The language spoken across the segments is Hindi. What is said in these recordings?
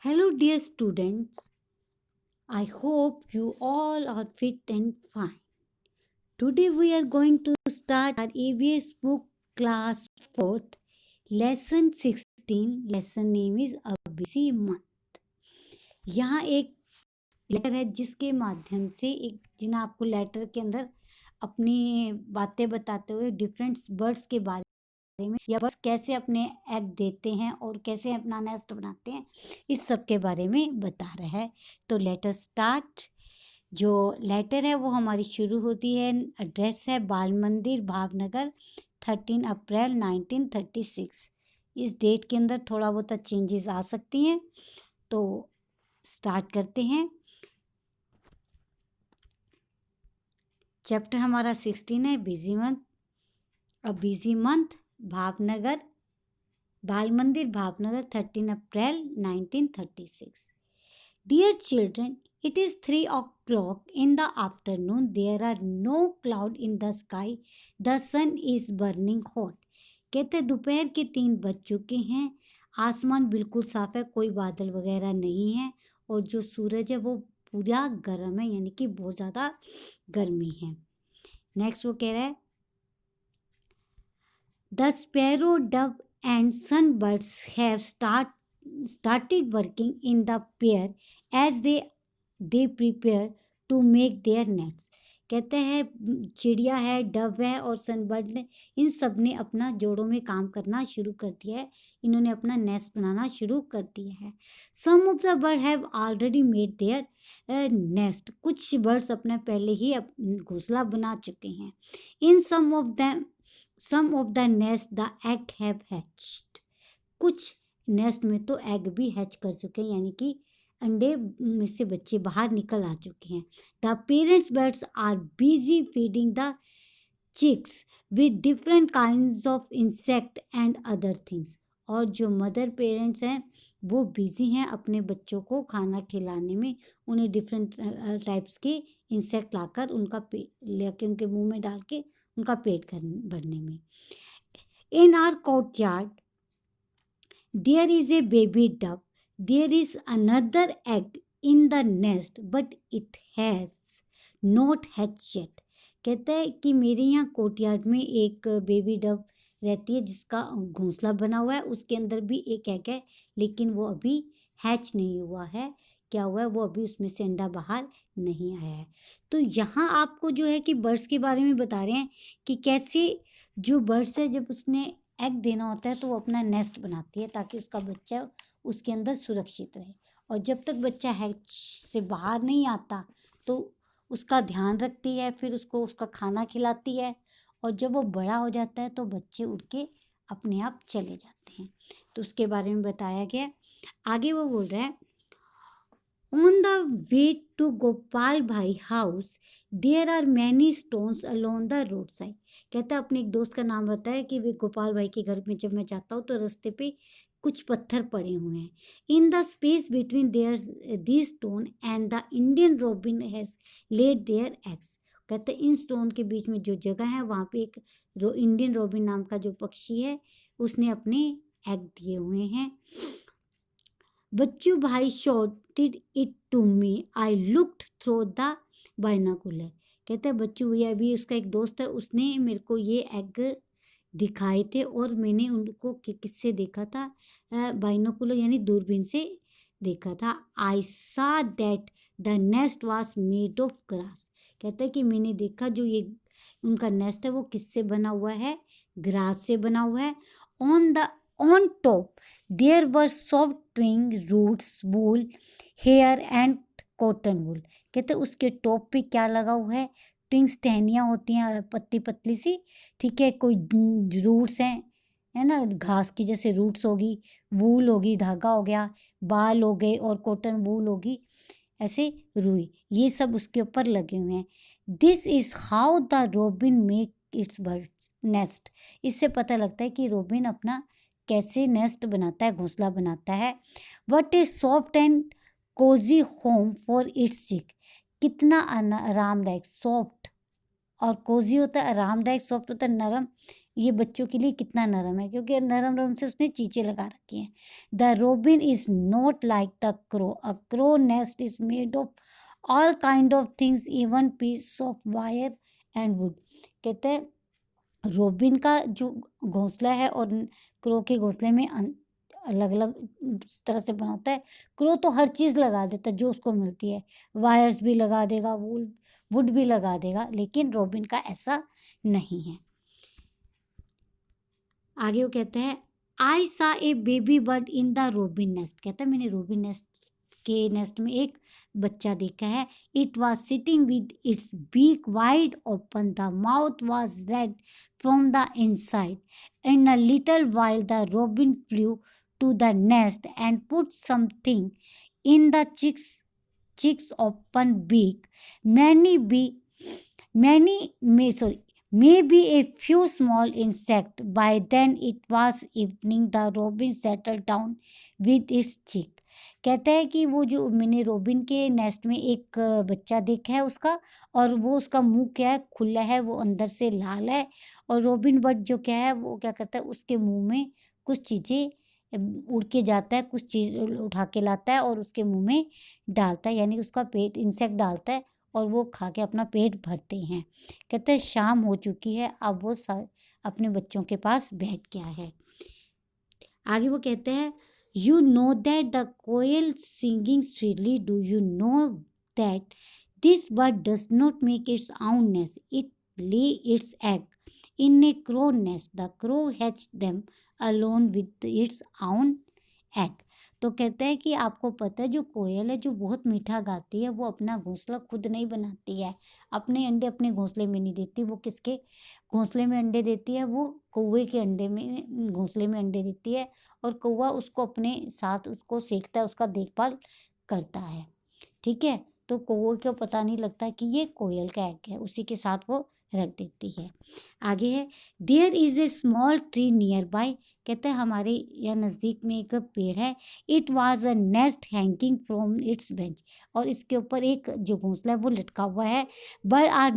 Hello, dear students. I hope you all are fit and fine. Today we are going to start our EVS book class 4th, lesson 16. Lesson name is A Busy Month. यहाँ एक लेटर है जिसके माध्यम से एक जिन आपको लेटर के अंदर अपनी बातें बताते हुए डिफरेंट बर्ड्स के बारे में या बस कैसे अपने एग देते हैं और कैसे अपना नेस्ट बनाते हैं, इस सब के बारे में बता रहा है। तो लेट अस स्टार्ट। जो लेटर है वो हमारी शुरू होती है, एड्रेस है बाल मंदिर भावनगर 13 अप्रैल 1936। इस डेट के अंदर थोड़ा बहुत चेंजेस आ सकती हैं, तो स्टार्ट करते हैं। चैप्टर हमारा 16 है, busy month. A busy month, Bhavnagar, बाल मंदिर भावनगर 13 अप्रैल 1936। Dear children, it is 3 o'clock in the afternoon. There are no cloud in the sky. The sun is burning hot. कहते दोपहर के 3 बज चुके हैं, आसमान बिल्कुल साफ है, कोई बादल वगैरह नहीं है और जो सूरज है वो पूरा गर्म है, यानी कि बहुत ज़्यादा गर्मी है। नेक्स्ट वो कह रहा है, the sparrow Dove and sunbirds have started working in the pair as they prepare to make their nests. कहते हैं चिड़िया है, डव है और सनबर्ड ने, इन सब ने अपना जोड़ों में काम करना शुरू कर दिया है। इन्होंने अपना नेस्ट बनाना शुरू कर दिया है। Some of the bird have already made their nest. कुछ बर्ड्स अपने पहले ही घोंसला बना चुके हैं। In some of the nest the egg have hatched. कुछ नेस्ट में तो एग भी हैच कर चुके हैं, यानी कि अंडे में से बच्चे बाहर निकल आ चुके हैं। The parents birds are busy feeding the chicks with different kinds of insect and other things. और जो मदर पेरेंट्स हैं वो बिजी हैं अपने बच्चों को खाना खिलाने में, उन्हें डिफरेंट टाइप्स के इंसेक्ट लाकर उनका लेके उनके मुंह में डाल के उनका पेट भरने में। In our courtyard there is a baby dove, there is another egg in the nest but it has not hatch yet. कहता है कि मेरे यहाँ कोर्टयार्ड में एक बेबी डव रहती है जिसका घोंसला बना हुआ है, उसके अंदर भी एक एग है लेकिन वो अभी हैच नहीं हुआ है। क्या हुआ है, वो अभी उसमें से अंडा बाहर नहीं आया है। तो यहाँ आपको जो है कि बर्ड्स के बारे में बता रहे हैं कि कैसे जो बर्ड्स है जब उसने एग देना होता है तो वो अपना नेस्ट बनाती है ताकि उसका बच्चा उसके अंदर सुरक्षित रहे, और जब तक बच्चा हैच से बाहर नहीं आता तो उसका ध्यान रखती है, फिर उसको उसका खाना खिलाती है, और जब वो बड़ा हो जाता है तो बच्चे उड़ के अपने आप चले जाते हैं। तो उसके बारे में बताया गया। आगे वो बोल रहा है, On the way to Gopal Bhai house, there are many stones along the roadside. कहता है अपने एक दोस्त का नाम बताया कि वे गोपाल भाई के घर में जब मैं जाता हूँ तो रास्ते पे कुछ पत्थर पड़े हुए हैं। In the space between their the stone and the Indian robin has lead their eggs. कहते हैं इन स्टोन के बीच में जो जगह है वहाँ पे एक इंडियन रोबिन नाम का जो पक्षी है उसने अपने एग दिए हुए हैं। बच्चू भाई shouted it to me, I looked through the binocular. कहते हैं बच्चू भैया भी उसका एक दोस्त है, उसने मेरे को ये एग दिखाए थे और मैंने उनको किससे देखा था, बाइनोकुलर यानी दूरबीन से देखा था। आई सा that the nest was made of grass. कहते हैं कि मैंने देखा जो ये उनका नेस्ट है वो किससे बना हुआ है, ग्रास से बना हुआ है। On top there were soft twig roots wool hair and cotton wool. कहते उसके टॉप पे क्या लगा हुआ है, ट्विंग्स टहनियाँ होती हैं पतली पतली सी, ठीक है, कोई रूट्स हैं, है ना, घास की जैसे रूट्स होगी, वूल होगी धागा हो गया, बाल हो गए और कॉटन वूल होगी, ऐसे रुई, ये सब उसके ऊपर लगे हुए हैं। This is how the robin make it's birds nest. इससे पता लगता है कि रोबिन अपना कैसे नेस्ट बनाता है, घोंसला बनाता है। What is soft and cosy home for its chick. कितना आरामदायक, सॉफ्ट और कोजी होता है आरामदायक, सॉफ्ट होता है नरम। ये बच्चों के लिए कितना नरम है, क्योंकि नरम नरम से उसने चीजें लगा रखी हैं। The robin is not like the crow, a crow nest is made of all kind of things, even piece of wire and wood. कहते हैं रोबिन का जो घोंसला है और क्रो के घोंसले में अलग अलग तरह से बना होता है। क्रो तो हर चीज़ लगा देता है जो उसको मिलती है, वायर्स भी लगा देगा, वुड भी लगा देगा, लेकिन रोबिन का ऐसा नहीं है। आगे वो कहते हैं I saw a baby bird in the robin nest. कहता है मैंने रोबिन नेस्ट के नेस्ट में एक बच्चा देखा है। It was sitting with its beak wide open, the mouth was red from the inside. In a little while the robin flew to the nest and put something in the chicks open beak. Many be many may sorry maybe a few small insect. By then it was evening. The robin settled down with its chick. कहता है कि वो जो मैंने रोबिन के नेस्ट में एक बच्चा देखा है उसका, और वो उसका मुंह क्या है, खुला है, वो अंदर से लाल है। और रोबिन बर्ड जो क्या है वो क्या करता है, उसके मुंह में कुछ चीज़ें उड़ के जाता है, कुछ चीज़ उठा के लाता है और उसके मुंह में डालता है, यानी उसका पेट इंसेक्ट डालता है और वो खा के अपना पेट भरते हैं। कहते हैं शाम हो चुकी है, अब वो अपने बच्चों के पास बैठ गया है। आगे वो कहते हैं you know that the koel singing sweetly, do you know that this bird does not make its own nest, it lay its egg in a crow nest. The crow hatched them alone with its own egg. तो कहता है कि आपको पता है जो कोयल है जो बहुत मीठा गाती है, वो अपना घोंसला खुद नहीं बनाती है, अपने अंडे अपने घोंसले में नहीं देती। वो किसके घोंसले में अंडे देती है, वो कौवे के अंडे में घोंसले में अंडे देती है, और कौवा उसको अपने साथ उसको सेकता है, उसका देखभाल करता है। ठीक है, तो कौवे को पता नहीं लगता कि ये कोयल का एग है, उसी के साथ वो रख देती है। आगे है there is a small tree nearby. कहते हैं हमारे यहाँ नज़दीक में एक पेड़ है। It was a nest hanging from its branch, और इसके ऊपर एक जो घोंसला है वो लटका हुआ है। But are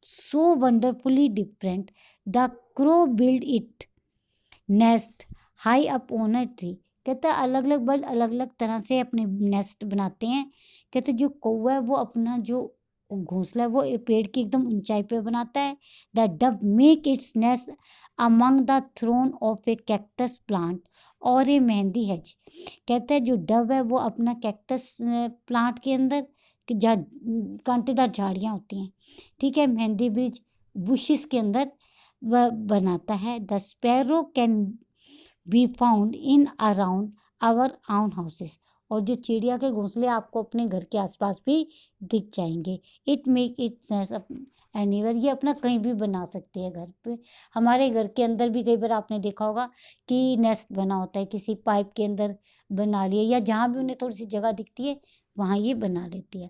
so wonderfully different, the crow build it nest high up on a tree. कहता है अलग अलग बर्ड अलग अलग तरह से अपने नेस्ट बनाते हैं। कहते जो कौवा है वो अपना जो घोंसला है वो पेड़ की एकदम ऊंचाई पे बनाता है। The dove make its nest among the thorn of a cactus plant और ए मेहंदी हेज। कहता है जो डव है वो अपना कैक्टस प्लांट के अंदर, जहाँ कांटेदार झाड़ियाँ होती हैं, ठीक है, मेहंदी ब्रिज बुशिस के अंदर वह बनाता है। The sparrow can be found in around our own houses. और जो चिड़िया के घोंसले आपको अपने घर के आसपास भी दिख जाएंगे। इट मेक इट एनीवेयर, ये अपना कहीं भी बना सकते हैं घर पे। हमारे घर के अंदर भी कई बार आपने देखा होगा कि नेस्ट बना होता है, किसी पाइप के अंदर बना लिया, या जहाँ भी उन्हें थोड़ी सी जगह दिखती है वहाँ ये बना लेती है।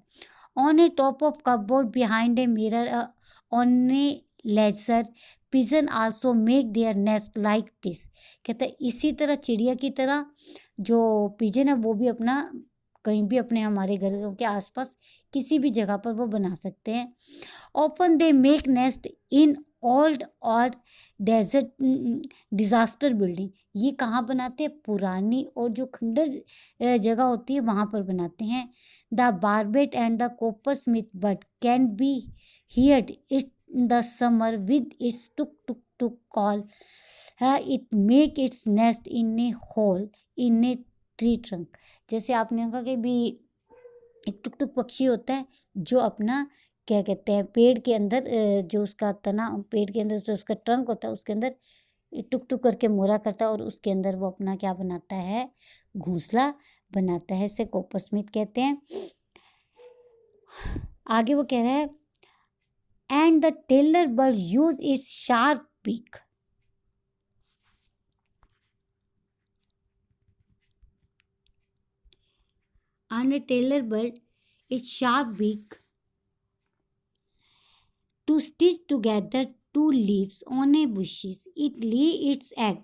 On a top of cupboard behind a mirror on a लेजर pigeon also make their nest like this. कहता है इसी तरह चिड़िया की तरह जो पिजन है वो भी अपना कहीं भी अपने हमारे घरों के आसपास किसी भी जगह पर वो बना सकते हैं। Often they make nest in old और डेजर्ट डिजास्टर बिल्डिंग। ये कहाँ बनाते हैं, पुरानी और जो खंडर जगह होती है वहाँ पर बनाते हैं। The barbet and the coppersmith bird can be heard it the summer with its tuk tuk tuk call. It make its nest in a hole in a tree trunk. जैसे आपने कहा कि भी एक टुक टुक पक्षी होता है जो अपना क्या कहते हैं पेड़ के अंदर जो उसका तना पेड़ के अंदर जो उसका ट्रंक होता है उसके अंदर टुक टुक करके मोरा करता है, और उसके अंदर वो अपना क्या बनाता है, घोंसला बनाता है। इसे कोपर स्मिथ कहते हैं। आगे वो कह रहा है and the tailor bird use its sharp beak. And a tailor bird its sharp beak to stitch together two leaves on a bushes. It lay its egg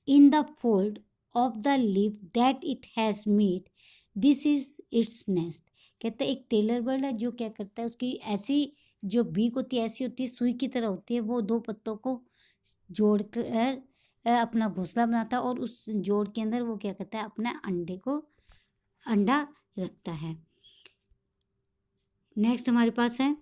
in the fold of the leaf that it has made. This is its nest. कहता है एक टेलर बर्ड है जो क्या करता है, उसकी ऐसी जो बीक होती है ऐसी होती है, सुई की तरह होती है, वो दो पत्तों को जोड़कर अपना घोंसला बनाता है और उस जोड़ के अंदर वो क्या करता है, अपने अंडा रखता है। नेक्स्ट हमारे पास है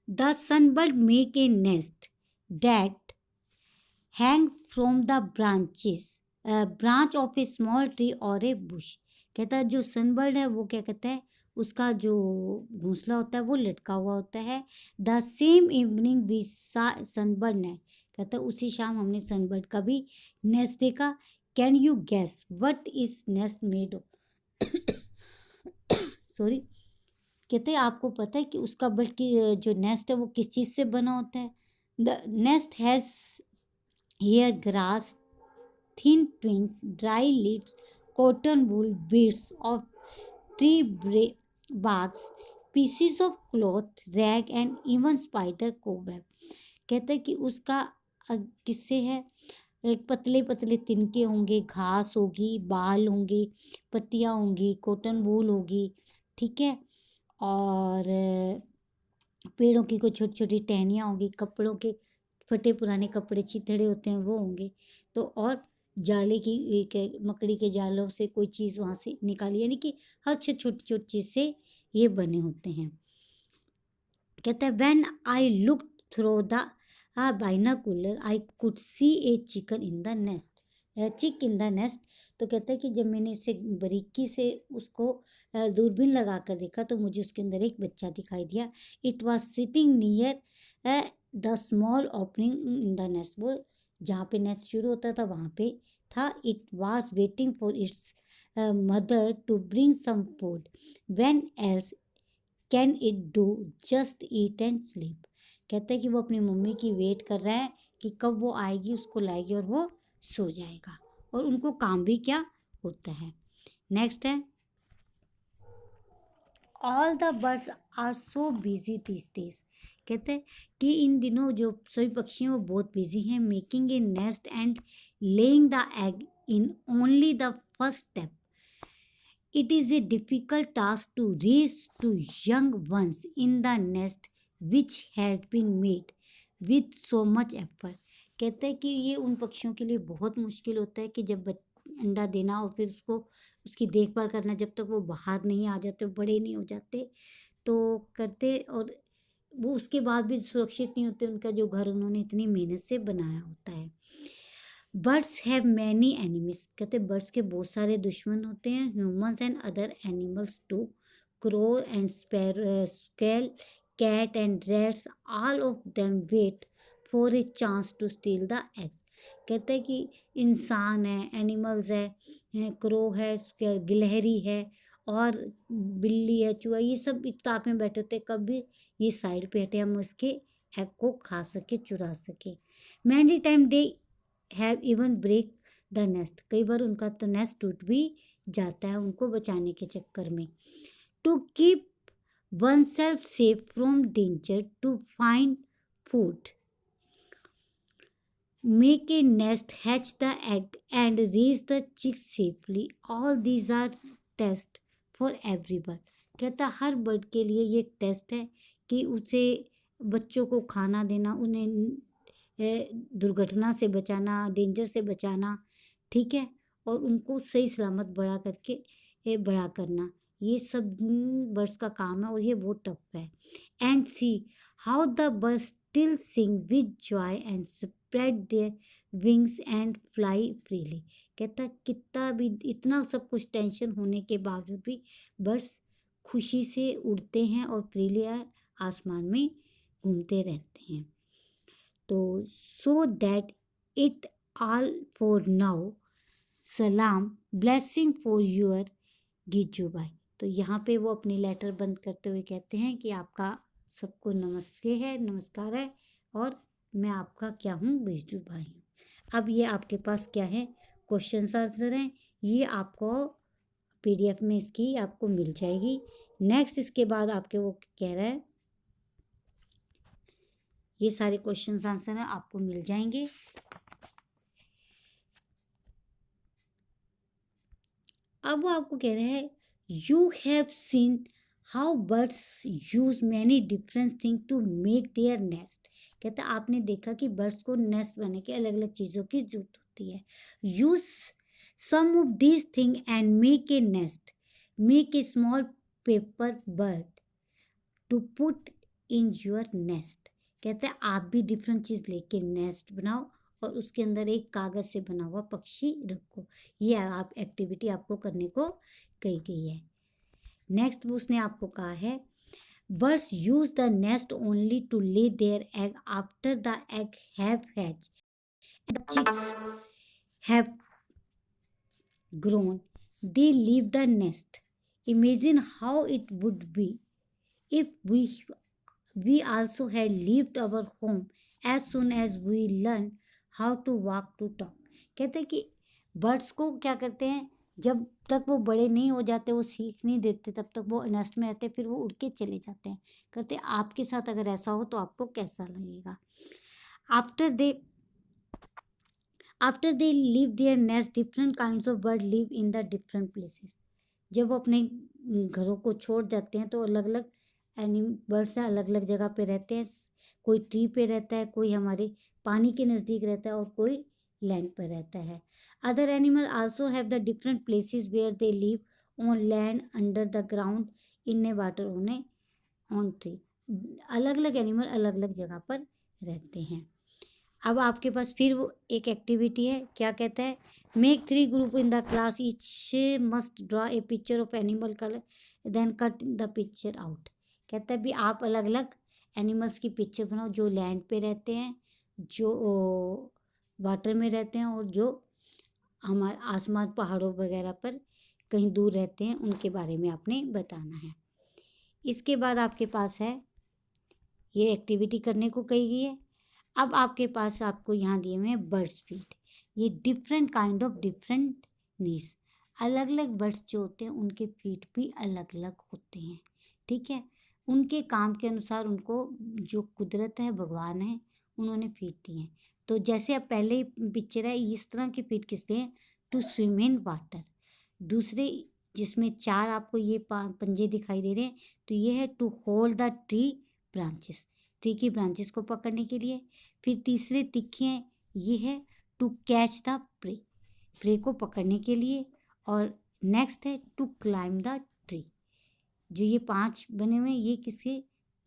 the sunbird make a nest that hang from the branch of A small tree और ए बुश। कहता है जो सनबर्ड है वो क्या कहता है, उसका जो घोंसला होता है वो लटका हुआ होता है। The same evening we sunbird ने, कहता है उसी शाम हमने सनबर्ड का भी नेस्ट देखा। Can you guess what is nest made of? Sorry, कहते हैं आपको पता है कि उसका बल्कि जो नेस्ट है वो किस चीज़ से बना होता है? The nest has here grass, thin twigs, dry leaves, cotton wool, bits of tree barks, pieces of cloth, rag and even spider cobweb। कहता है कि उसका किससे है, एक पतले पतले तिनके होंगे, घास होगी, बाल होंगे, पत्तियाँ होंगी, कॉटन वूल होगी, ठीक है, और पेड़ों की कोई छोटी छोटी टहनियाँ होंगी, कपड़ों के फटे पुराने कपड़े चिथड़े होते हैं वो होंगे, तो और जाले की एक मकड़ी के जालों से कोई चीज़ वहाँ से निकाली, यानी कि हर छोटी छोटी चीज़ से ये बने होते हैं। कहता है when I look through the binocular I could see A chicken in the nest, चिक इन द नेस्ट। तो कहता है कि जब मैंने इसे बारीकी से उसको दूरबीन लगा कर देखा तो मुझे उसके अंदर एक बच्चा दिखाई दिया। It was sitting near the small opening in the nest, वो जहाँ पे नेस्ट शुरू होता था वहाँ पे था। It was waiting for its mother to bring some food, when else can it do just eat and sleep. कहता है कि वो अपनी मम्मी की वेट कर रहा है कि कब वो आएगी, उसको लाएगी और वो सो जाएगा, और उनको काम भी क्या होता है। नेक्स्ट है all the birds are so busy this days. कहते हैं कि इन दिनों जो सभी पक्षी हैं वो बहुत बिजी हैं, making a nest and laying the egg in only the first step. It is a difficult task to raise two young ones in the nest which has been made with so much effort। कहते हैं कि ये उन पक्षियों के लिए बहुत मुश्किल होता है कि जब अंडा देना और फिर उसको उसकी देखभाल करना, जब तक वो बाहर नहीं आ जाते, बड़े नहीं हो जाते तो करते, और वो उसके बाद भी सुरक्षित नहीं होते उनका जो घर उन्होंने इतनी मेहनत से बनाया होता है। Birds have many enemies. कहते हैं बर्ड्स के बहुत सारे दुश्मन होते हैं, humans and other animals too, crow and snakes, cat and rats, all of them wait for a chance to steal the eggs. कहते हैं कि इंसान है, एनिमल्स है, क्रो है, गिलहरी है, और बिल्ली है, चूहा, ये सब इत्ताक में बैठे होते हैं कभी ये साइड पे हटे, हम उसके एग को खा सके, चुरा सके। Many time they have even break the nest, कई बार उनका तो नेस्ट टूट भी जाता है उनको बचाने के चक्कर में। To keep oneself safe from danger, to find food, make a nest, hatch the egg and raise the chicks safely, all these are test for every bird। कहता हर बर्ड के लिए ये टेस्ट है कि उसे बच्चों को खाना देना, उन्हें दुर्घटना से बचाना, डेंजर से बचाना, ठीक है, और उनको सही सलामत बड़ा करना, ये सब बर्ड्स का काम है और ये बहुत टफ है। And see how the birds still sing with Joy and spread their wings and fly freely. कहता कितना भी इतना सब कुछ टेंशन होने के बावजूद भी बर्ड्स खुशी से उड़ते हैं और फ्रीली आसमान में घूमते रहते हैं। तो so that it all for now, सलाम, ब्लेसिंग फॉर योर गिज्जू भाई। तो यहाँ पे वो अपनी लेटर बंद करते हुए कहते हैं कि आपका सबको नमस्कार है, और मैं आपका क्या हूँ, गिज्जू भाई हूँ। अब ये आपके पास क्या है, क्वेश्चन आंसर हैं, ये आपको PDF में इसकी आपको मिल जाएगी। नेक्स्ट इसके बाद आपके वो कह रहा है, ये सारे क्वेश्चन आंसर हैं आपको मिल जाएंगे। अब वो आपको कह रहा है you have seen how birds use many different thing to make their nest. कहता है आपने देखा कि बर्ड्स को नेस्ट बनाने के अलग अलग चीज़ों की जरूरत होती है। Use some of this thing and make a nest, make a small paper bird to put in your nest. कहते हैं आप भी डिफरेंट चीज़ लेके नेस्ट बनाओ और उसके अंदर एक कागज़ से बना हुआ पक्षी रखो। ये आप एक्टिविटी आपको करने को कही गई है। नेक्स्ट उसने आपको कहा है birds use the nest only to lay their egg after the egg have hatch and the chicks have grown, they leave the nest. Imagine how it would be if we also had left our home as soon as we learn how to walk to talk. कहते हैं कि बर्ड्स को क्या करते हैं, जब तक वो बड़े नहीं हो जाते, वो सीख नहीं देते, तब तक वो नेस्ट में रहते, फिर वो उड़ के चले जाते हैं। कहते हैं आपके साथ अगर ऐसा हो तो आपको कैसा लगेगा। After they after they leave their nest different kinds of bird live in the different places. जब वो अपने घरों को छोड़ जाते हैं तो अलग अलग बर्ड्स अलग अलग जगह पे रहते हैं। कोई ट्री पे रहता है, कोई हमारे पानी के नज़दीक रहता है और कोई लैंड पर रहता है। Other animal also have the different places where they live on land, under the ground, in a water, on tree. अलग अलग एनिमल अलग अलग जगह पर रहते हैं। अब आपके पास फिर वो एक एक्टिविटी है, क्या कहता है make 3 group in the class, each must draw a picture of animal colour then cut the picture out. कहता है भी आप अलग अलग एनिमल्स की पिक्चर बनाओ जो लैंड पे रहते हैं, जो वाटर में रहते हैं और जो हमारे आसमान पहाड़ों वगैरह पर कहीं दूर रहते हैं, उनके बारे में आपने बताना है। इसके बाद आपके पास है ये एक्टिविटी करने को कही गई है। अब आपके पास आपको यहाँ दिए हुए हैं बर्ड्स फीड। ये different kind of different needs, अलग अलग बर्ड्स जो होते हैं उनके फीड भी अलग अलग होते हैं। ठीक है, उनके काम के अनुसार उनको जो कुदरत है, भगवान है, उन्होंने फीड दी है। तो जैसे अब पहले ही पिक्चर है, इस तरह की फीड किस लिए, टू स्विम इन वाटर। दूसरे जिसमें 4 आपको ये पंजे दिखाई दे रहे हैं, तो ये है to hold the tree branches, tree की ब्रांचेस को पकड़ने के लिए। फिर तीसरे तिखे हैं, ये है to catch the prey, prey को पकड़ने के लिए। और नेक्स्ट है टू क्लाइम द ट्री, जो ये 5 बने हुए हैं ये किसके,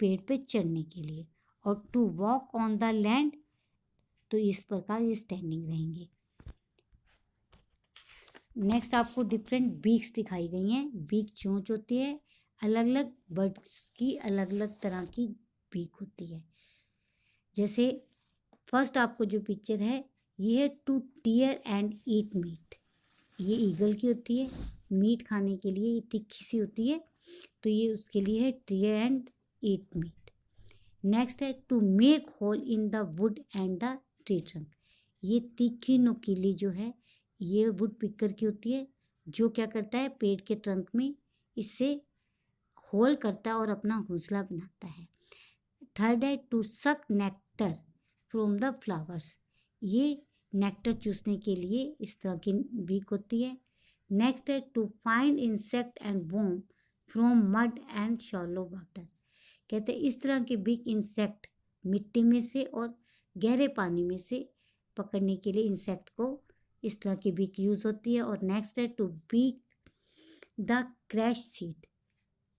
पेड़ पे चढ़ने के लिए। और to walk on the land, तो इस प्रकार ये स्टैंडिंग रहेंगे। नेक्स्ट आपको डिफरेंट बीक्स दिखाई गई हैं। बीक चोंच होती है, अलग अलग बर्ड्स की अलग अलग तरह की बीक होती है। जैसे फर्स्ट आपको जो पिक्चर है ये है to tear and eat meat, ये ईगल की होती है, मीट खाने के लिए, ये तिखी सी होती है, तो ये उसके लिए है tear and eat meat. Next है to make hole in the wood and the tree trunk, ये तीखी नुकीली जो है ये वुड पिकर की होती है, जो क्या करता है पेड़ के ट्रंक में इससे होल करता है और अपना घोंसला बनाता है। थर्ड है to suck nectar from the flowers, ये नेक्टर चूसने के लिए इस तरह की बीक होती है। नेक्स्ट है to find insect and worm from mud and shallow water, कहते हैं इस तरह की बीक इंसेक्ट मिट्टी में से और गहरे पानी में से पकड़ने के लिए इंसेक्ट को इस तरह की बीक यूज़ होती है। और नेक्स्ट है to beak the crash seed,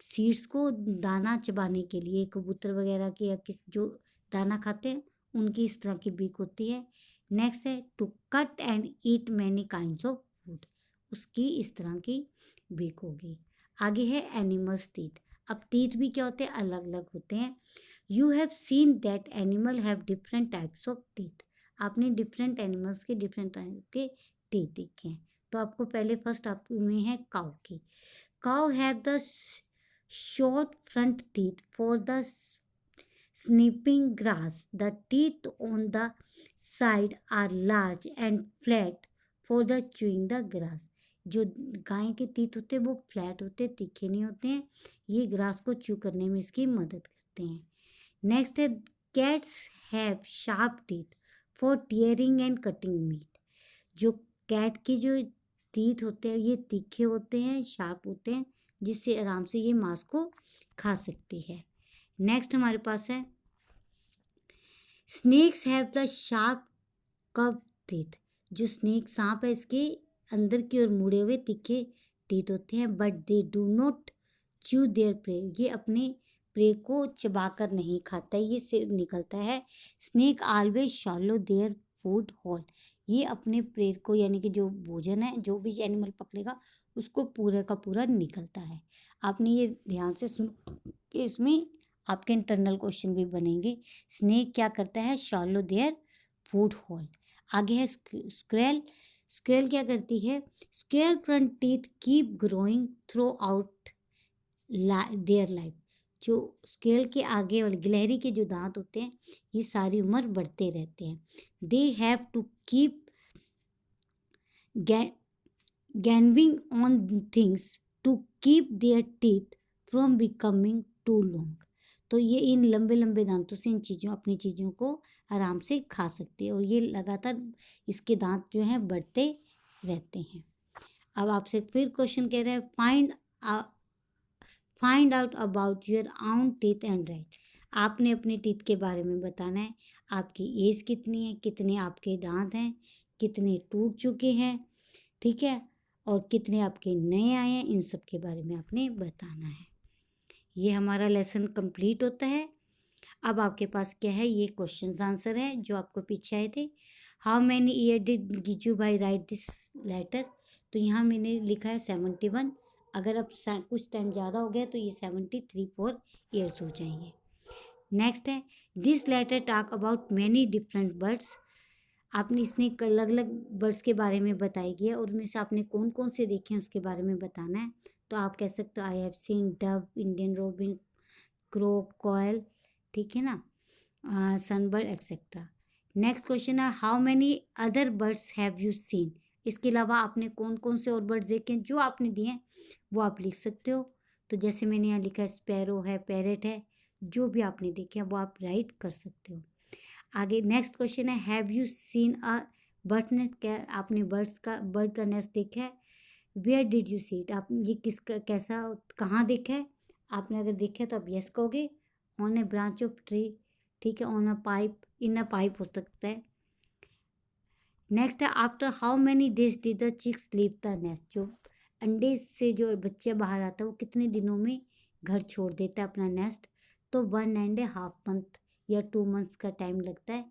seeds को दाना चबाने के लिए, कबूतर वगैरह के या किस जो दाना खाते हैं उनकी इस तरह की बीक होती है। नेक्स्ट है to cut and eat many kinds of food, उसकी इस तरह की बीक होगी। आगे है एनिमल्स टीथ। अब टीथ भी क्या होते हैं, अलग अलग होते हैं। You have seen that animal have different types of teeth, आपने डिफरेंट एनिमल्स के डिफरेंट टाइप के टीथ देखे हैं। तो आपको पहले फर्स्ट आप में है काऊ की। Cow have the short front teeth for the snipping grass. The teeth on the side are large and flat for the chewing the grass. जो गाय के टीथ होते हैं वो फ्लैट होते हैं, तीखे नहीं होते हैं, ये ग्रास को च्यू करने में इसकी मदद करते हैं। नेक्स्ट है cats have sharp teeth for tearing and cutting meat, जो कैट की जो टीथ होते हैं ये तीखे होते हैं, शार्प होते हैं, जिससे आराम से ये मांस को खा सकती है। नेक्स्ट हमारे पास है snakes have the sharp curve teeth. जो स्नेक सांप है इसके अंदर की ओर मुड़े हुए तीखे टीथ होते हैं, but they do not chew there pray. ये अपने प्रे को चबाकर नहीं खाता है, ये सिर्फ निकलता है। Snake always swallow their food whole. ये अपने प्रे को यानी कि जो भोजन है, जो भी एनिमल पकड़ेगा उसको पूरे का पूरा निकलता है। आपने ये ध्यान से सुन कि इसमें आपके इंटरनल क्वेश्चन भी बनेंगे। स्नेक क्या करता है? Swallow their food whole. आगे है स्क्रेल। स्क्रेल क्या करती है? Squirrel front teeth keep growing throughout their life. जो स्केल के आगे वाले गिलहरी के जो दांत होते हैं ये सारी उम्र बढ़ते रहते हैं। They have to keep gnawing on things to keep their teeth from becoming too long. तो ये इन लंबे लंबे दांतों से इन चीज़ों अपनी चीज़ों को आराम से खा सकते हैं और ये लगातार इसके दांत जो हैं बढ़ते रहते हैं। अब आपसे फिर क्वेश्चन कह रहे हैं फाइंड आउट अबाउट योर आउन टीथ एंड राइट। आपने अपने टीथ के बारे में बताना है। आपकी एज कितनी है, कितने आपके दांत हैं, कितने टूट चुके हैं, ठीक है, और कितने आपके नए आए हैं, इन सब के बारे में आपने बताना है। ये हमारा लेसन कंप्लीट होता है। अब आपके पास क्या है? ये क्वेश्चन आंसर है जो आपको पीछे आए थे। हाउ मैनी ईयर डिड गिजू भाई राइट दिस लेटर? तो यहाँ मैंने लिखा है 71। अगर अब कुछ टाइम ज़्यादा हो गया तो ये 73-4 ईयर्स हो जाएंगे। नेक्स्ट है this letter talk about many different birds. आपने इसने अलग अलग बर्ड्स के बारे में बताई गई है और उनमें से आपने कौन कौन से देखे हैं उसके बारे में बताना है। तो आप कह सकते हो I have seen dove, Indian robin, crow, koel, ठीक है ना, सनबर्ड एक्सेट्रा। नेक्स्ट क्वेश्चन है how many other birds have you seen? इसके अलावा आपने कौन कौन से और बर्ड्स देखे हैं? जो आपने दिए हैं वो आप लिख सकते हो। तो जैसे मैंने यहाँ लिखा है स्पैरो है, पैरेट है, जो भी आपने देखे हैं वो आप राइट कर सकते हो। आगे नेक्स्ट क्वेश्चन है have you seen a bird nest? क्या आपने बर्ड का नेस्ट देखा है? Where did you see it? आप ये किसका कैसा कहाँ देखा है? आपने अगर देखा है तो आप यस कहोगे। On A branch of tree, ठीक है, on a pipe, in a pipe हो सकता है। नेक्स्ट है after how many days did the चिक स्लीप द नेस्ट? जो अंडे से जो बच्चे बाहर आता है वो कितने दिनों में घर छोड़ देता है अपना नेस्ट? तो 1.5 मंथ या 2 मंथ्स का टाइम लगता है।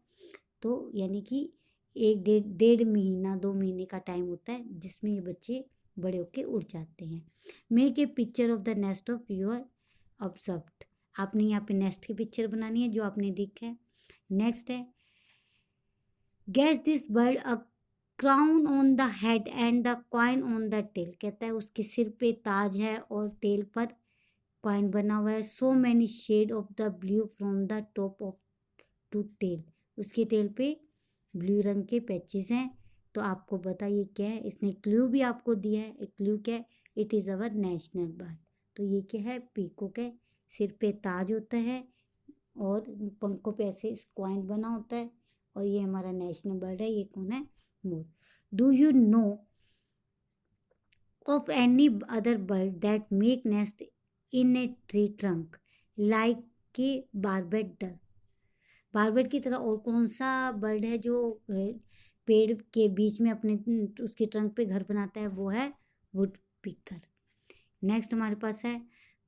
तो यानी कि एक डेढ़ महीना 2 महीने का टाइम होता है जिसमें ये बच्चे बड़े होके उड़ जाते हैं। Make a picture of the nest of your observed. आपने यहाँ पे नेस्ट की पिक्चर बनानी है जो आपने देखा है। नेक्स्ट है guess this bird a crown on the head and the coin on the tail. कहता है उसके सिर पे ताज है और टेल पर कॉइन बना हुआ है। So many shade of the blue from the top of to tail. उसकी टेल पे ब्लू रंग के पैचेस हैं। तो आपको बताइए क्या है? इसने क्लू भी आपको दिया है। एक क्लू क्या है? It is our national bird. तो ये क्या है? पीकॉक है। सिर पे ताज होता है और पंखों पे ऐसे स्क्वाइन बना होता है और ये हमारा नेशनल बर्ड है। ये कौन है? मोर। Do you know of any other bird that make nest in a tree trunk like के बार्बेट डक? बार्बेट की तरह और कौन सा बर्ड है जो पेड़ के बीच में अपने उसके ट्रंक पे घर बनाता है? वो है वुड पिकर। नेक्स्ट हमारे पास है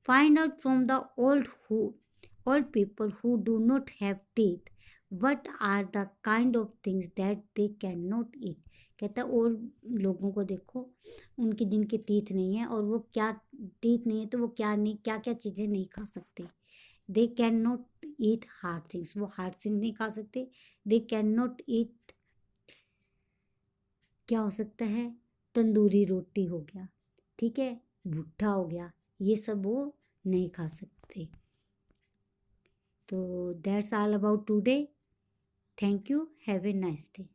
find out from the old people who do not have teeth what are the kind of things that they can not eat. कहता है और लोगों को देखो उनके जिनके टीथ नहीं है और वो क्या टीथ नहीं है तो वो क्या क्या चीज़ें नहीं खा सकते। दे can not eat hard things, वो हार्ड थिंग्स नहीं खा सकते। दे कैन नॉट ईट, क्या हो सकता है? तंदूरी रोटी हो गया, ठीक है, भुट्टा हो गया, ये सब वो नहीं खा सकते। तो that's all about today. Thank you, have a nice day.